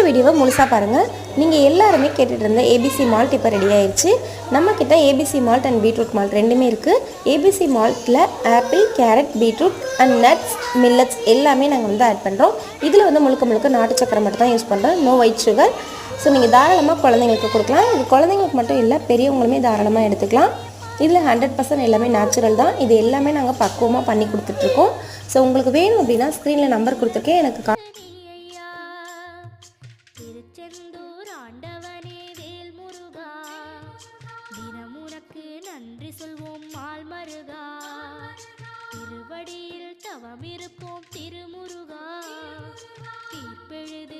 வீடியோவை முழுசாக பாருங்கள். நீங்கள் எல்லாருமே கேட்டுட்டு இருந்த ஏபிசி மால்ட் இப்போ ரெடி ஆயிடுச்சு. நம்மக்கிட்ட ABC malt and beetroot malt ரெண்டுமே இருக்குது. ஏபிசி மால்ட்டில் apple, carrot, beetroot and nuts, millets எல்லாமே நாங்கள் ஆட் பண்ணுறோம். இதில் முழுக்க நாட்டு சக்கரை மட்டும் தான் யூஸ் பண்ணுறோம், நோ ஒயிட் சுகர். ஸோ நீங்கள் தாராளமாக குழந்தைங்களுக்கு கொடுக்கலாம். இது குழந்தைங்களுக்கு மட்டும் இல்லை, பெரியவங்களுமே தாராளமாக எடுத்துக்கலாம். இதில் 100% எல்லாமே நேச்சுரல் தான். இது எல்லாமே நாங்கள் பக்குவமாக பண்ணி கொடுத்துட்ருக்கோம். ஸோ உங்களுக்கு வேணும் அப்படின்னா ஸ்க்ரீனில் நம்பர் கொடுத்துருக்கேன், எனக்கு திருச்செந்தூர் ஆண்டவனே வேல் முருகா, தினமுனக்கு நன்றி சொல்வோம் மால் மருகா, திருவடியில் தவமிருப்போம் திருமுருகா, தீப்பெழுது